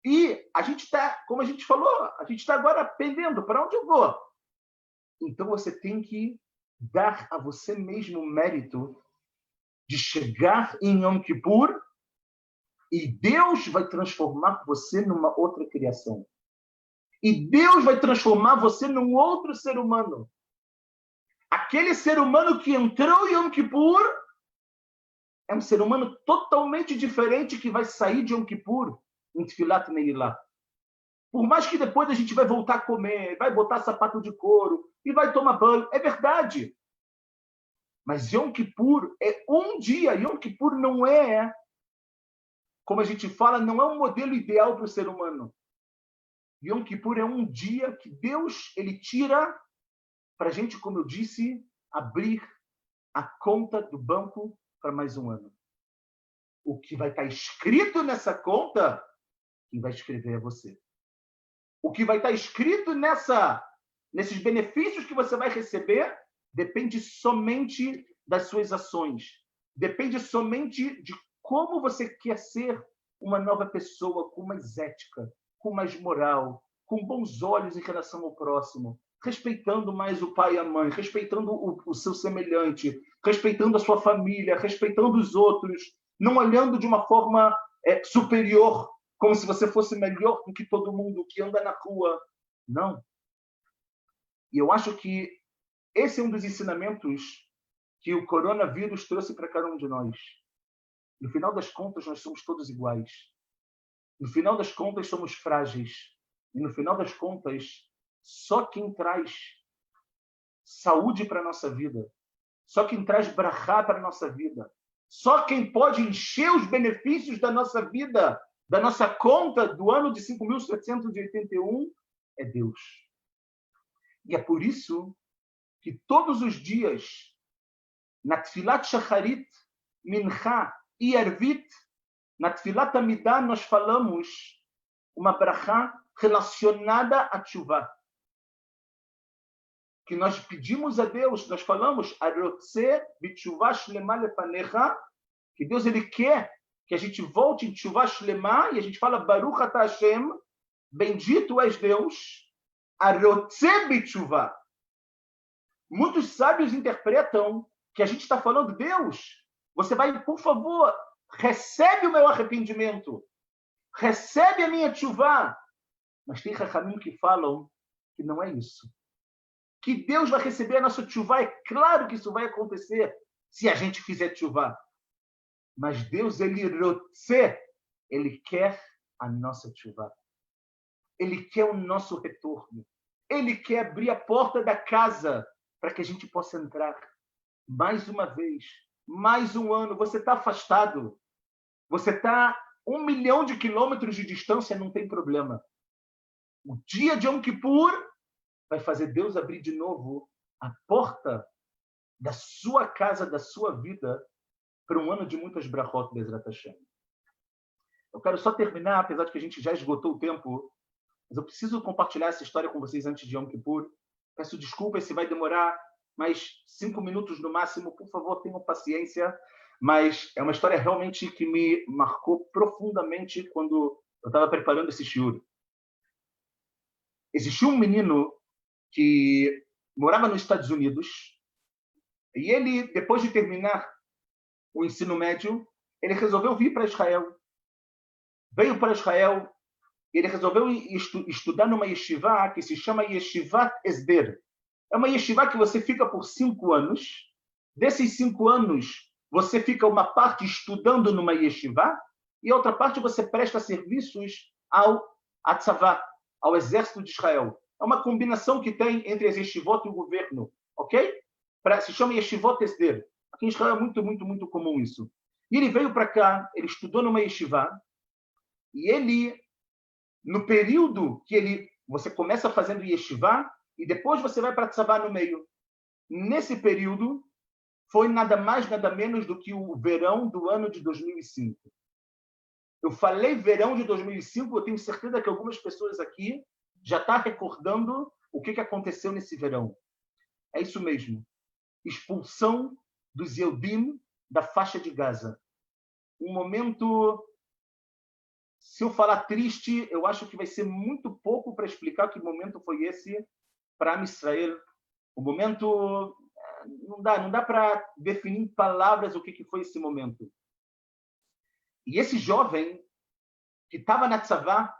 e a gente está, como a gente falou, a gente está agora pendendo, para onde eu vou? Então você tem que dar a você mesmo o mérito de chegar em Yom Kippur e Deus vai transformar você numa outra criação. E Deus vai transformar você num outro ser humano. Aquele ser humano que entrou em Yom Kippur é um ser humano totalmente diferente que vai sair de Yom Kippur em Tfilat Neilá. Por mais que depois a gente vai voltar a comer, vai botar sapato de couro e vai tomar banho, é verdade. Mas Yom Kippur é um dia. Yom Kippur não é, como a gente fala, não é um modelo ideal para o ser humano. Yom Kippur é um dia que Deus ele tira para a gente, como eu disse, abrir a conta do banco para mais um ano. O que vai estar escrito nessa conta, quem vai escrever é você. O que vai estar escrito nesses benefícios que você vai receber depende somente das suas ações. Depende somente de como você quer ser uma nova pessoa, com mais ética, com mais moral, com bons olhos em relação ao próximo, respeitando mais o pai e a mãe, respeitando o seu semelhante, respeitando a sua família, respeitando os outros, não olhando de uma forma superior, como se você fosse melhor do que todo mundo que anda na rua. Não. E eu acho que esse é um dos ensinamentos que o coronavírus trouxe para cada um de nós. No final das contas, nós somos todos iguais. No final das contas, somos frágeis. E no final das contas, só quem traz saúde para a nossa vida, só quem traz brachá para a nossa vida, só quem pode encher os benefícios da nossa vida, da nossa conta do ano de 5.781, é Deus. E é por isso que todos os dias, na Tfilat Shacharit, Mincha e Ervit, na Tfilat Amidah, nós falamos uma brachá relacionada a tchuvá. Que nós pedimos a Deus, nós falamos, Arotze b'tchuvá shlema lefanecha, que Deus ele quer que a gente volte em tchuvá shlema, e a gente fala, Baruch atah Hashem, bendito és Deus, Arotze b'tchuvá. Muitos sábios interpretam que a gente está falando, Deus, você vai, por favor, recebe o meu arrependimento, recebe a minha tchuvá. Mas tem rachamim que falam que não é isso. Que Deus vai receber a nossa tchuvá, é claro que isso vai acontecer se a gente fizer tchuvá. Mas Deus, ele rotze, ele quer a nossa tchuvá. Ele quer o nosso retorno. Ele quer abrir a porta da casa para que a gente possa entrar. Mais uma vez, mais um ano, você está afastado. Você está 1 milhão de quilômetros de distância, não tem problema. O dia de Yom Kippur vai fazer Deus abrir de novo a porta da sua casa, da sua vida, para um ano de muitas brachot, Bezrat Hashem. Eu quero só terminar, apesar de que a gente já esgotou o tempo, mas eu preciso compartilhar essa história com vocês antes de Yom Kippur. Peço desculpas se vai demorar mais 5 minutos no máximo. Por favor, tenham paciência. Mas é uma história realmente que me marcou profundamente quando eu estava preparando esse shiur. Existiu um menino que morava nos Estados Unidos e ele, depois de terminar o ensino médio, ele resolveu vir para Israel. Veio para Israel e ele resolveu estudar numa yeshiva que se chama Yeshivat Esder. É uma yeshiva que você fica por 5 anos. Desses 5 anos, você fica uma parte estudando numa yeshiva e outra parte você presta serviços ao Atzavá, ao exército de Israel. É uma combinação que tem entre as yeshivot e o governo, ok? Se chama Yeshivot Esder. Aqui em Israel é muito, muito, muito comum isso. E ele veio para cá, ele estudou numa yeshiva e ele, no período que você começa fazendo yeshiva e depois você vai para Atzavá no meio. Nesse período, foi nada mais, nada menos do que o verão do ano de 2005. Eu falei verão de 2005, eu tenho certeza que algumas pessoas aqui já estão recordando o que aconteceu nesse verão. É isso mesmo. Expulsão dos Yehudim da faixa de Gaza. Um momento, se eu falar triste, eu acho que vai ser muito pouco para explicar que momento foi esse para Am Israel. O momento... Não dá para definir em palavras o que foi esse momento. E esse jovem que estava na Tzavá,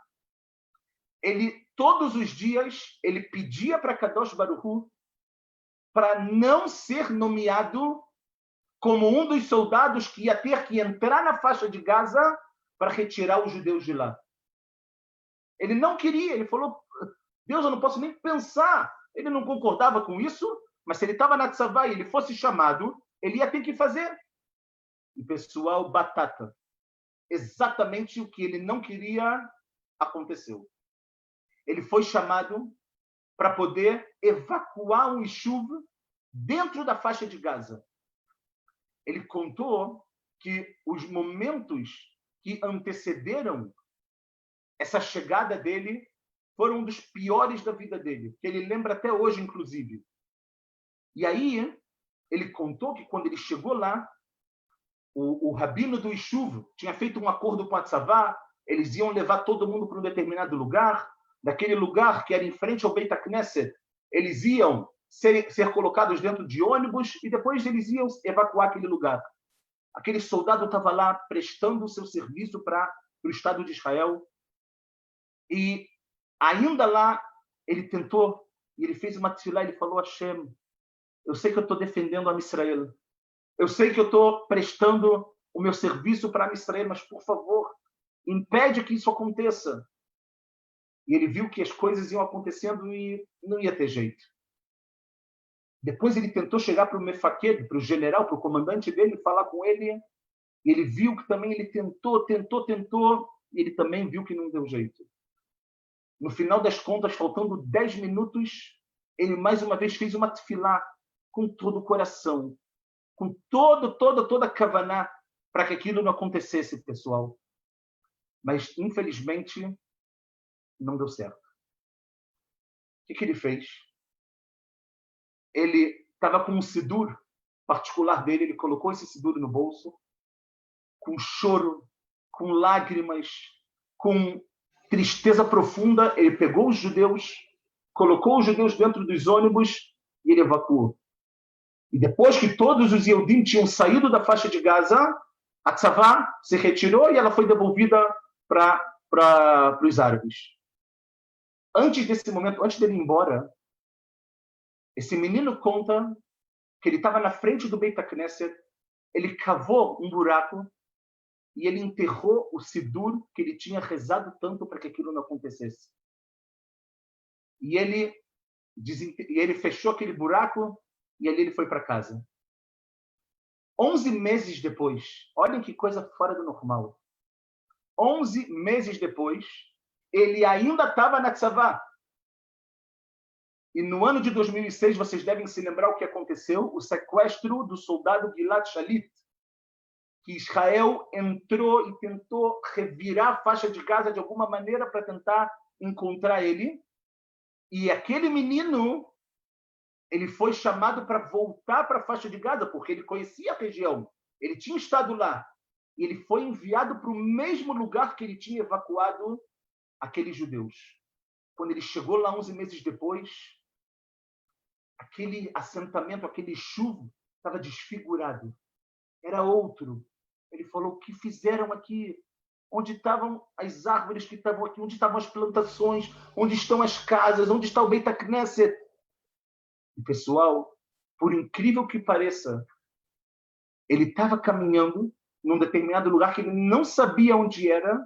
ele todos os dias ele pedia para Kadosh Baruch Hu para não ser nomeado como um dos soldados que ia ter que entrar na faixa de Gaza para retirar os judeus de lá. Ele não queria, ele falou, Deus, eu não posso nem pensar. Ele não concordava com isso, mas se ele estava na Tzavá e ele fosse chamado, ele ia ter que fazer. E pessoal, batata. Exatamente o que ele não queria aconteceu. Ele foi chamado para poder evacuar um Yishuv dentro da faixa de Gaza. Ele contou que os momentos que antecederam essa chegada dele foram um dos piores da vida dele, que ele lembra até hoje, inclusive. E aí, ele contou que quando ele chegou lá, o rabino do Yishuv tinha feito um acordo com a Tzavá, eles iam levar todo mundo para um determinado lugar, daquele lugar que era em frente ao Beit HaKnesset, eles iam ser colocados dentro de ônibus e depois eles iam evacuar aquele lugar. Aquele soldado estava lá prestando o seu serviço para o Estado de Israel e ainda lá ele tentou, e ele fez uma tefilá, ele falou, Hashem, eu sei que eu estou defendendo a Israel. Eu sei que eu estou prestando o meu serviço para a Israel, mas, por favor, impede que isso aconteça. E ele viu que as coisas iam acontecendo e não ia ter jeito. Depois ele tentou chegar para o Mefaqued, para o general, para o comandante dele, falar com ele. E ele viu que também ele tentou, e ele também viu que não deu jeito. No final das contas, faltando 10 minutos, ele mais uma vez fez uma tefilá com todo o coração, com toda a kavaná, para que aquilo não acontecesse, pessoal. Mas, infelizmente, Não deu certo. O que ele fez? Ele estava com um sidur particular dele, ele colocou esse sidur no bolso, com choro, com lágrimas, com tristeza profunda, ele pegou os judeus, colocou os judeus dentro dos ônibus e ele evacuou. E depois que todos os Yehudim tinham saído da faixa de Gaza, a Tzavá se retirou e ela foi devolvida para os árabes. Antes desse momento, antes dele ir embora, esse menino conta que ele estava na frente do Beit HaKnesset, ele cavou um buraco e ele enterrou o sidur que ele tinha rezado tanto para que aquilo não acontecesse. E ele fechou aquele buraco e ali ele foi para casa. 11 meses depois, olhem que coisa fora do normal. 11 meses depois, ele ainda estava na Tzavá. E no ano de 2006, vocês devem se lembrar o que aconteceu, o sequestro do soldado Gilad Shalit, que Israel entrou e tentou revirar a faixa de Gaza de alguma maneira para tentar encontrar ele. E aquele menino, ele foi chamado para voltar para a faixa de Gaza, porque ele conhecia a região, ele tinha estado lá. E ele foi enviado para o mesmo lugar que ele tinha evacuado aqueles judeus. Quando ele chegou lá 11 meses depois, aquele assentamento, aquele chuvo, estava desfigurado. Era outro. Ele falou: o que fizeram aqui? Onde estavam as árvores que estavam aqui? Onde estavam as plantações? Onde estão as casas? Onde está o Beit HaKnesset? E, pessoal, por incrível que pareça, ele estava caminhando num determinado lugar que ele não sabia onde era,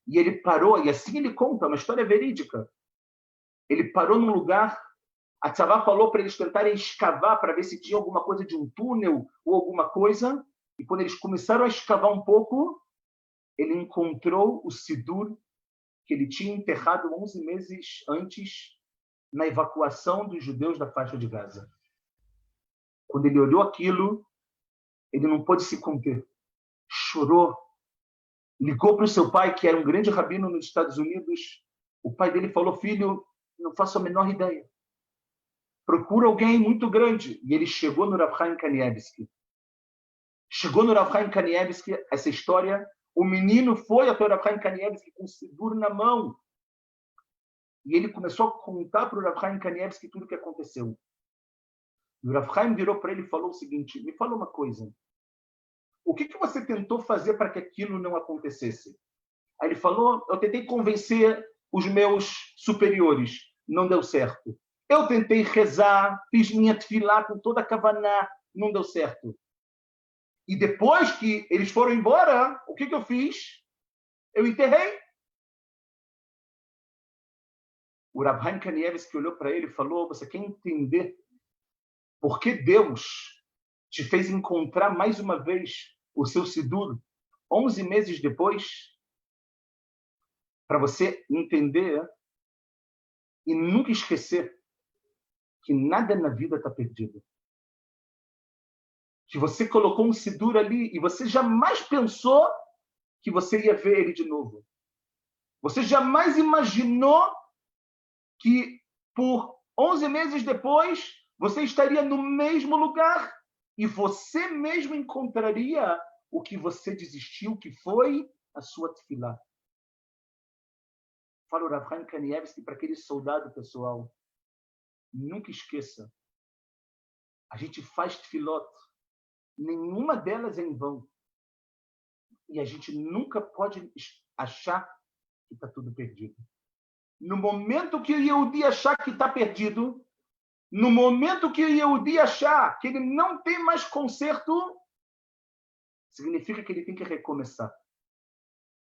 e ele parou, e assim ele conta, uma história verídica. Ele parou num lugar, a Tzavá falou para eles tentarem escavar para ver se tinha alguma coisa de um túnel ou alguma coisa, e quando eles começaram a escavar um pouco, ele encontrou o sidur que ele tinha enterrado 11 meses antes na evacuação dos judeus da faixa de Gaza. Quando ele olhou aquilo, ele não pôde se conter. Chorou. Ligou para o seu pai, que era um grande rabino nos Estados Unidos. O pai dele falou: filho, não faço a menor ideia. Procura alguém muito grande. E ele chegou no Rav Chaim Kanievsky. Chegou no Rav Chaim Kanievsky, essa história. O menino foi até o Rav Chaim Kanievsky com o sidur na mão. E ele começou a contar para o Rav Chaim Kanievsky tudo o que aconteceu. E o Rav Chaim virou para ele e falou o seguinte: me fala uma coisa. O que você tentou fazer para que aquilo não acontecesse? Aí ele falou: eu tentei convencer os meus superiores. Não deu certo. Eu tentei rezar, fiz minha tefilá com toda a kavaná. Não deu certo. E depois que eles foram embora, o que eu fiz? Eu enterrei. O Rav Chaim Kanievsky olhou para ele e falou: você quer entender por que Deus te fez encontrar mais uma vez o seu sidur 11 meses depois? Para você entender e nunca esquecer que nada na vida está perdido. Que você colocou um sidur ali e você jamais pensou que você ia ver ele de novo. Você jamais imaginou que por 11 meses depois você estaria no mesmo lugar e você mesmo encontraria o que você desistiu, que foi a sua tefilá. Fala o Rav Chaim Kanievsky para aquele soldado, pessoal: nunca esqueça, a gente faz tefilot, nenhuma delas é em vão. E a gente nunca pode achar que está tudo perdido. No momento que o Yehudi achar que está perdido, no momento que o Yehudi achar que ele não tem mais conserto, significa que ele tem que recomeçar.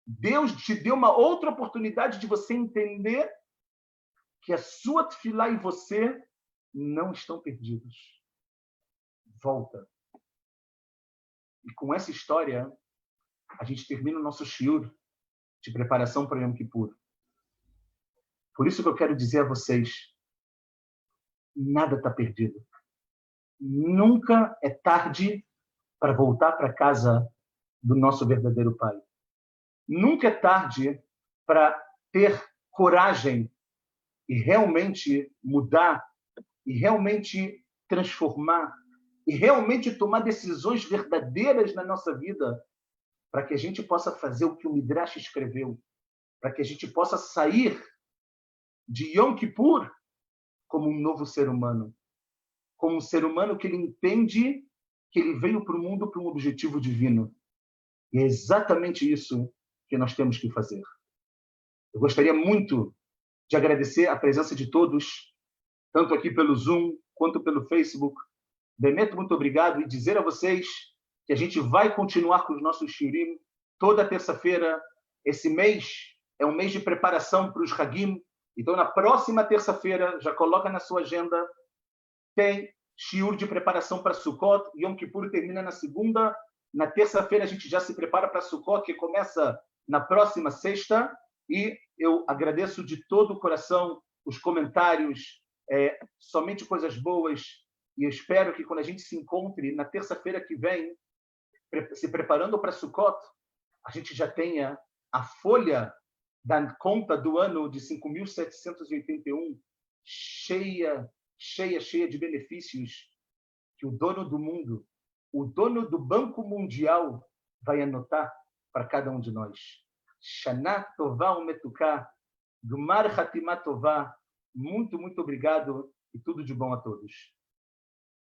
Deus te deu uma outra oportunidade de você entender que a sua tefilá e você não estão perdidos. Volta. E com essa história, a gente termina o nosso shiur de preparação para o Yom Kippur. Por isso que eu quero dizer a vocês: nada está perdido. Nunca é tarde para voltar para a casa do nosso verdadeiro Pai. Nunca é tarde para ter coragem e realmente mudar, e realmente transformar, e realmente tomar decisões verdadeiras na nossa vida, para que a gente possa fazer o que o Midrash escreveu, para que a gente possa sair de Yom Kippur como um novo ser humano, como um ser humano que ele entende que ele veio para o mundo para um objetivo divino. E é exatamente isso que nós temos que fazer. Eu gostaria muito de agradecer a presença de todos, tanto aqui pelo Zoom, quanto pelo Facebook. Beneto, muito obrigado, e dizer a vocês que a gente vai continuar com os nossos shiurim toda terça-feira. Esse mês é um mês de preparação para os Hagim, então na próxima terça-feira, já coloca na sua agenda, tem shiur de preparação para Sukkot. Yom Kippur termina na segunda. Na terça-feira a gente já se prepara para Sukkot, que começa na próxima sexta. E eu agradeço de todo o coração os comentários, somente coisas boas. E eu espero que quando a gente se encontre na terça-feira que vem, se preparando para Sukkot, a gente já tenha a folha da conta do ano de 5.781 cheia de benefícios que o dono do mundo, o dono do Banco Mundial, vai anotar para cada um de nós. Shana Tová Umetuká, Gmar Hatimah Tová. Muito, muito obrigado e tudo de bom a todos.